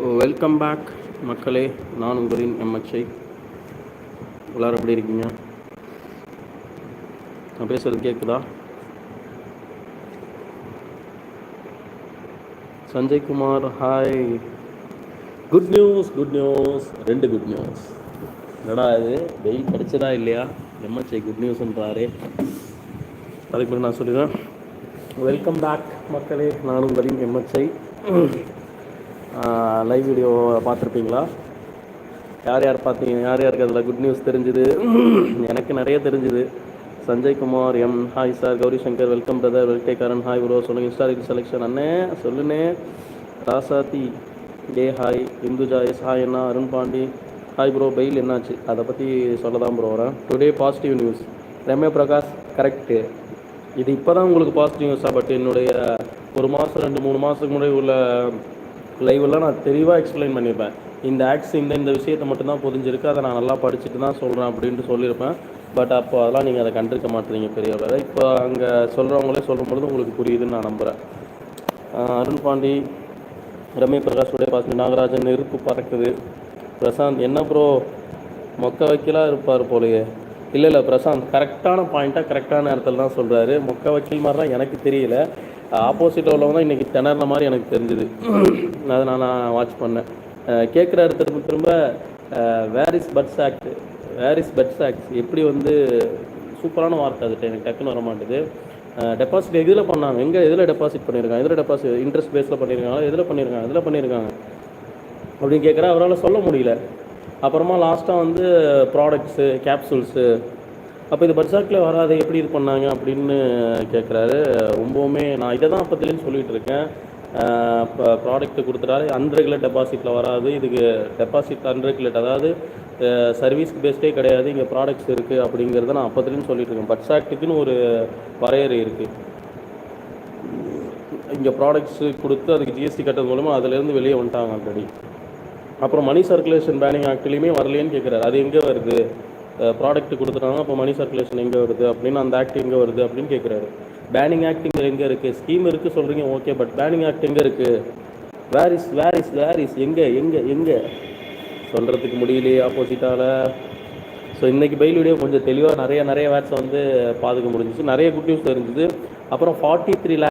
Welcome back மக்களே. நான் உங்களின் எம்எச்ஐ. எல்லோரும் எப்படி இருக்கீங்க? நான் பேசுகிறது கேட்குதா? Sanjay Kumar hi. Good news 2 good news. என்னடா இது, வெயில் கிடச்சதா இல்லையா? எம்எச்ஐ குட் நியூஸ்ன்றாரே. அதுக்கு முன்னாடி நான் சொல்லிடுறேன். வெல்கம் பேக் மக்களே, நான் உங்களின் எம்எச்ஐ. Live video பார்த்துருப்பீங்களா? யார் பார்த்தீங்க? யாருக்கு அதில் குட் நியூஸ் தெரிஞ்சுது? எனக்கு நிறைய தெரிஞ்சுது. Sanjay Kumar M hi sir. Gauri Shankar welcome brother. வெல்கேக்காரன் ஹாய் ப்ரோ. சொல்லுங்கள். ஹிஸ்டாரிக்கல் செலெக்ஷன் அண்ணே சொல்லுண்ணே. ராசாத்தி டே ஹாய். இந்துஜா எஸ் ஹாய் அண்ணா. Arun Pandi hi bro. Fail என்னாச்சு? அதை பற்றி சொல்ல தான் ப்ரோ வரேன். Today positive news. Ramya Prakash correct. இது இப்போ தான் உங்களுக்கு பாசிட்டிவ் நியூஸாக? பட் என்னுடைய 1 மாதம் 2-3 மாதத்துக்கு முன்னாடி உள்ள லைவெல்லாம் நான் தெளிவாக எக்ஸ்பிளைன் பண்ணியிருப்பேன். இந்த ஆக்ஸ் இந்த விஷயத்தை மட்டும்தான் புரிஞ்சிருக்கு, அதை நான் நல்லா படிச்சுட்டு தான் சொல்கிறேன் அப்படின்ட்டு சொல்லியிருப்பேன். பட் அப்போ அதெல்லாம் நீங்கள் அதை கண்டிருக்க மாட்டேறீங்க பெரிய அளவில். இப்போ அங்கே சொல்கிறவங்களே சொல்லும்பொழுது உங்களுக்கு புரியுதுன்னு நான் நம்புகிறேன். அருண் பாண்டி ரம்யா பிரகாஷோடைய பாசி. நாகராஜன் நெருப்பு பறக்குது. பிரசாந்த் என்ன ப்ரோ மொக்க வைக்கலாக இருப்பார் போலையே? இல்லை பிரசாந்த் கரெக்டான பாயிண்ட்டாக கரெக்டான நேரத்தில் தான் சொல்கிறாரு. மொக்க வைக்கல் மாதிரி தான் எனக்கு தெரியல. ஆப்போசிட்டில் உள்ளவங்க தான் இன்றைக்கி திணறின மாதிரி எனக்கு தெரிஞ்சுது. அதை நான் வாட்ச் பண்ணேன். கேட்குறாரு திரும்ப வேர் இஸ் பட்ஸ் ஆக்ட் எப்படி வந்து சூப்பரான வார்த்தை. அது எனக்கு டக்குன்னு வர மாட்டேது. டெபாசிட் எதில் பண்ணாங்க? எதில் டெபாசிட் பண்ணியிருக்காங்க? எதில் டெபாசிட் இன்ட்ரெஸ்ட் பேஸில் பண்ணியிருக்காங்களா? எதில் பண்ணியிருக்காங்க அப்படின்னு கேட்குறேன். அவரால் சொல்ல முடியல. அப்புறமா லாஸ்ட்டாக வந்து ப்ராடக்ட்ஸு கேப்சூல்ஸு, அப்போ இது பட்ஜெட்டில் வராது எப்படி இது பண்ணாங்க அப்படின்னு கேட்குறாரு. ரொம்பவுமே நான் இதை தான் அப்போத்துலேருந்து சொல்லிகிட்டு இருக்கேன். இப்போ ப்ராடக்ட்டு கொடுத்துட்டாரு அன்ரெகுலர் டெபாசிட்டில் வராது. இதுக்கு டெபாசிட் அன்ரெகுலேட், அதாவது சர்வீஸ்க்கு பேஸ்டே கிடையாது, இங்கே ப்ராடக்ட்ஸ் இருக்குது அப்படிங்கிறத நான் அப்போத்துலேருந்து சொல்லிகிட்டு இருக்கேன். பட்ஜெட்டுக்குன்னு ஒரு வரையறை இருக்குது. இங்கே ப்ராடக்ட்ஸு கொடுத்து அதுக்கு ஜிஎஸ்டி கட்டுறது மூலமாக அதிலேருந்து வெளியே வந்துட்டாங்க ஆல்ரெடி. அப்புறம் மணி சர்க்குலேஷன் பேனிங் ஆக்ட்லேயுமே வரலேன்னு கேட்குறாரு. அது எங்கே வருது? ப்ராடக்ட் கொடுத்துட்டாங்க, அப்போ மணி சர்க்குலேஷன் எங்கே வருது அப்படின்னு, அந்த ஆக்ட் எங்கே வருது அப்படின்னு கேட்குறாரு. பேனிங் ஆக்ட் இங்கே எங்கே இருக்குது? ஸ்கீம் இருக்குது சொல்கிறீங்க, ஓகே, பட் பேனிங் ஆக்ட் எங்கே இருக்குது? வேர் இஸ் எங்கே சொல்கிறதுக்கு முடியலையே ஆப்போசிட்டால். ஸோ இன்றைக்கி பெயில் வீடியோ கொஞ்சம் தெளிவாக நிறைய வேர்ட்ஸை வந்து பார்த்துக்க முடிஞ்சிச்சு. நிறைய குட் நியூஸ் தெரிஞ்சுது. அப்புறம் 43 lakh